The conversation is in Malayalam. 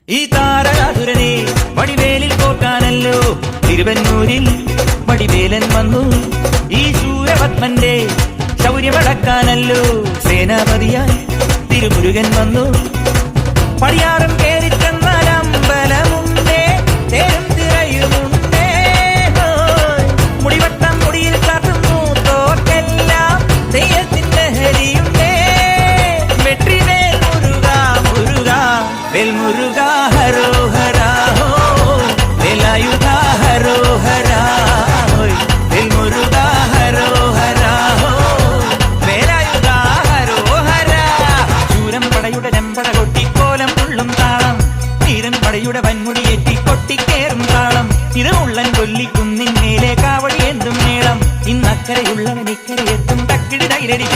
ഈ താരകാസുരനെ വടിവേലിൽ കോർക്കാനല്ലോ തിരുവന്നൂരിൽ വടിവേലൻ വന്നു. ഈ ശൂരപത്മന്റെ ശൗര്യമടക്കാനല്ലോ സേനാപതിയായി തിരുമുരുകൻ വന്നു. പടിയാറും കേറിച്ചെന്നാൽ അമ്പലമുണ്ടേ, തേരും തിറയുമുണ്ടേ. മുടിവട്ടം മുടിയിൽ കാട്ടുന്നു തോക്കെല്ലാം തെയ്യത്തിന്റെ ഹരിയുണ്ടേ. വെട്രിവേൽ മുരുക മുരുക വേൽമുരുക ഹരോഹരാ വേലായുധ ഹരോഹരാ വേൽമുരുക ഹരോഹരാ വേലായുധ ഹരോഹരാ. ശൂരം പടയുടെ ചെമ്പട കൊട്ടിക്കോലം തുള്ളും താളം, തീരൻ പടയുടെ വൻമുടിയേറ്റി കൊട്ടിക്കേറും താളം. ഇത് ഉള്ളൻ കൊല്ലിക്കുന്നിന്മേലെ കാവടി എന്തും നീളം. ഇന്നക്കരയുള്ളവൻ ഇക്കരയെത്തും തക്കിടി തൈരടി.